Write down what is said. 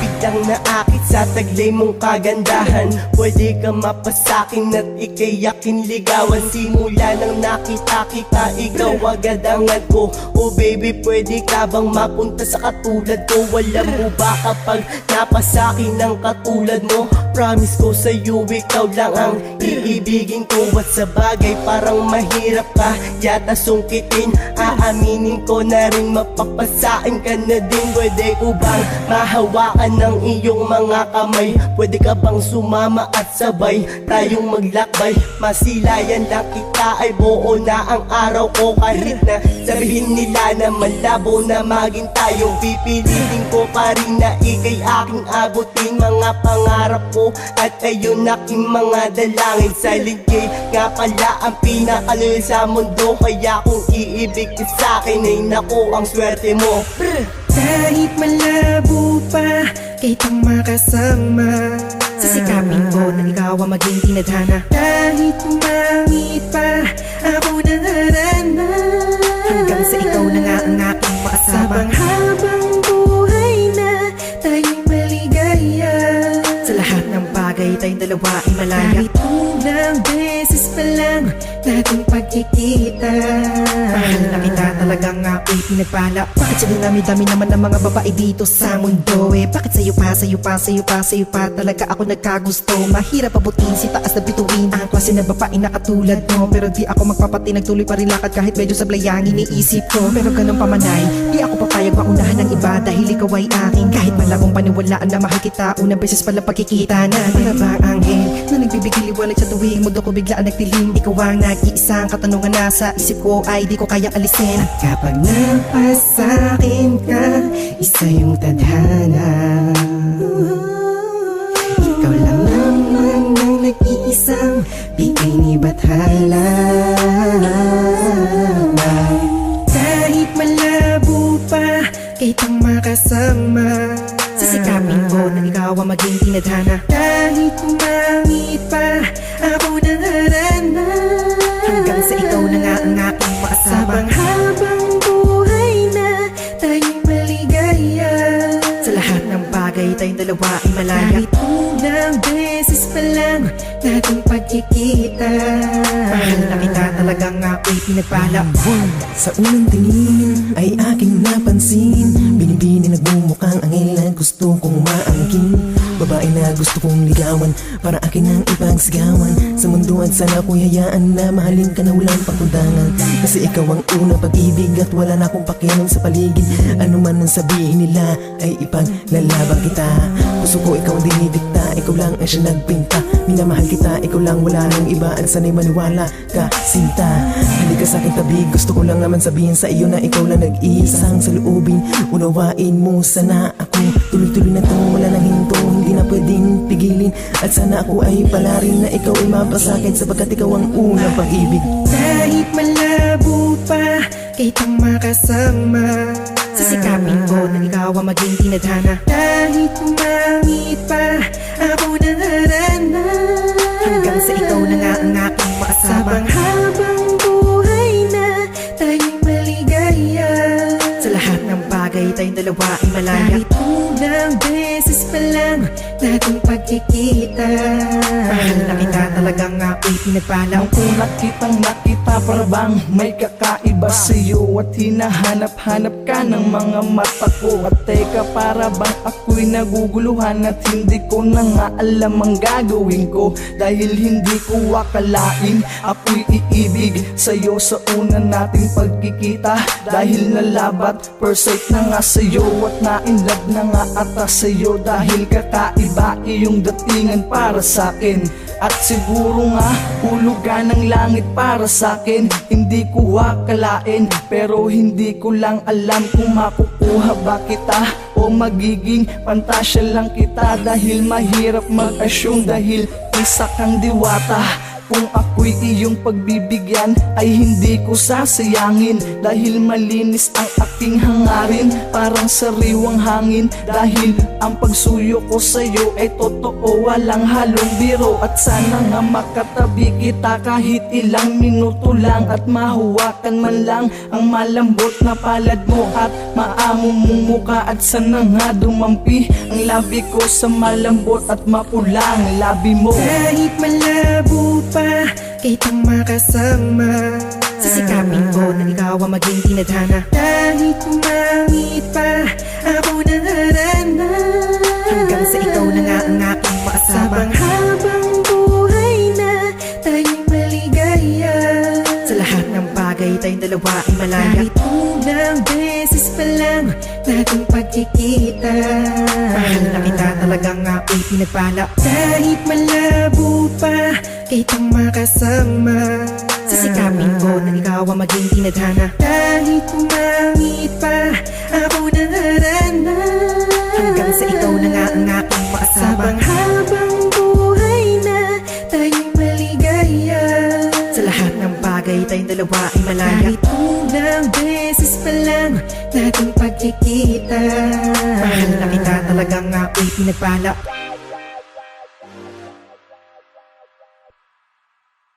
biglang naakit sa taglay mong kagandahan. Pwede ka mapasakin at ika'y aking ligawan. Simula nang nakita kita, ikaw agad angan ko. Oh baby, pwede ka bang mapunta sa katulad ko? Alam mo ba kapag napasakin ng katulad mo, promise ko sa'yo ikaw lang ang iibigin ko. At sa bagay parang mahirap ka yata sungkitin, aaminin ko na rin mapapasain ka na din. Pwede ko bang mahawakan ng iyong mga kamay? Pwede ka bang sumama at sabay tayong maglakbay? Masilayan lang kita ay buo na ang araw ko. Kahit na sabihin nila na malabo na maging tayo, pipilitin ko pa rin na ika'y aking abutin. Mga pangarap ko at ayun aking mga dalangin. Silent J nga pala ang pinakalul sa mundo, kaya kung iibig ka sa'kin ay naku ang swerte mo. Kahit malabo pa kitang makasama, sisikapin ko na ikaw ang maging tinadhana. Kahit pumangit pa ako naharana, hanggang sa ikaw na nga ang aking makasama. Habang buhay na tayong maligaya, sa lahat ng bagay tayong dalawa ay malaya. Kahit unang beses pa lang nating pagkikita, mahal na kita talagang ako'y pinagpala. Bakit sa dinami-dami naman ng mga babae dito sa mundo? Bakit sa'yo pa talaga ako nagkagusto? Mahirap abutin si taas na bituin ang klase na babae na katulad mo. Pero di ako magpapati, nagtuloy pa rin lakad kahit medyo sablay ang iniisip ko. Pero ganun pamanay, di ako papayag maunahan ng iba dahil ikaw ay akin. Kahit malabong paniwalaan na mahal kita, unang beses pala pagkikita natin. Para bang anghel na nagbibigay liwanag sa tuwing mundo ko biglaan nagdilim? Ikaw ang nag-iisang katanungan na sa isip ko ay di ko kayang alisin. At kapag napasakin ka, isa yung tadhana. Ikaw lang naman ang nag-iisang bigay ni Bathala. Kahit malabo pa kitang makasama, sisikapin ko na ikaw ang maging tinadhana. Kahit pumangit pa ako naharana, hanggang sa ikaw na nga ang aking makasama. Habang buhay na tayong maligaya, sa lahat ng bagay tayong dalawa ay malaya. Kahit unang beses pa lang nating pagkikita, mahal na kita talagang ako'y pinagpala. Sa unang tingin ay aking napansin, binibini nagmumukhang anghel na gusto kong maangkin. Babae na gusto kong ligawan, para akin ang ipagsigawan sa mundo. At sana ko'y hayaan na mahalin ka na walang pagkundangan. Kasi ikaw ang unang pag-ibig at wala na akong pakialam sa paligid. Ano man ang sabihin nila ay ipaglalaban kita. Puso ko ikaw ang dinidikta, ikaw lang ang siya nagpinta. Minamahal kita, ikaw lang, wala nang iba. At sana'y maniwala ka, sinta. Halika sa aking tabi, gusto ko lang naman sabihin sa iyo na ikaw lang nag-iisang sa loobin. Unawain mo sana ako, tuloy-tuloy na to, wala nang hinto, hindi na pwedeng pigilin. At sana ako ay palarin na ikaw ay mapasakit, sapagkat ikaw ang unang pag-ibig. Kahit malabo pa kitang makasama, sisikapin ko na ikaw ang maging tinadhana. Kahit pumangit pa ako naharana, hanggang sa ikaw na nga ang aking makasama. Habang buhay na tayong maligaya, sa lahat ng bagay tayong dalawa ay malaya. Kahit unang beses pa lang nating pagkikita, mahal na kita talagang ako'y pinagpala. Nung una kitang nakita, para bang may kakaiba sa'yo, at hinahanap-hanap ka ng mga mata ko. At teka, para bang ako'y naguguluhan at hindi ko na nga alam ang gagawin ko, dahil hindi ko akalain ako'y iibig sa'yo sa una nating pagkikita. Dahil nalabat, perfect na nga sa'yo, at na-inlove na nga ata sa'yo, dahil kakaiba iyong datingan para sa'kin. At siguro nga hulugan ng langit para sa'kin. Hindi ko akalain, pero hindi ko lang alam kung makukuha ba kita o magiging pantasya lang kita. Dahil mahirap mag-assume, dahil isa kang diwata. Kung ako'y iyong pagbibigyan ay hindi ko sasayangin, dahil malinis ang aking hangarin, parang sariwang hangin. Dahil ang pagsuyo ko sa'yo ay totoo, walang halong biro. At sana nga makatabi kita kahit ilang minuto lang, at mahawakan man lang ang malambot na palad mo at maamo mong muka. At sana nga dumampi Ang labi ko sa malambot at mapulang labi mo. Kahit malabo pa kitang makasama, sisikapin ko na ikaw ang maging tinadhana. Kahit pumangit pa ako naharana, hanggang sa ikaw na nga ang aking makasama. Habang buhay na tayong maligaya, sa lahat ng bagay tayong dalawa ay malaya. Kahit unang beses pa lang nating pagkikita, mahal na kita talagang ako'y pinagpala. Kahit malabo pa kitang makasama, sisikapin ko na ikaw ang maging tinadhana. Kahit pumangit pa ako naharana, hanggang sa ikaw na nga ang aking makasama. Habang buhay na tayong maligaya, sa lahat ng bagay tayong dalawa ay malaya. Kahit unang beses pa lang nating pagkikita, mahal na kita talagang ako'y pinagpala.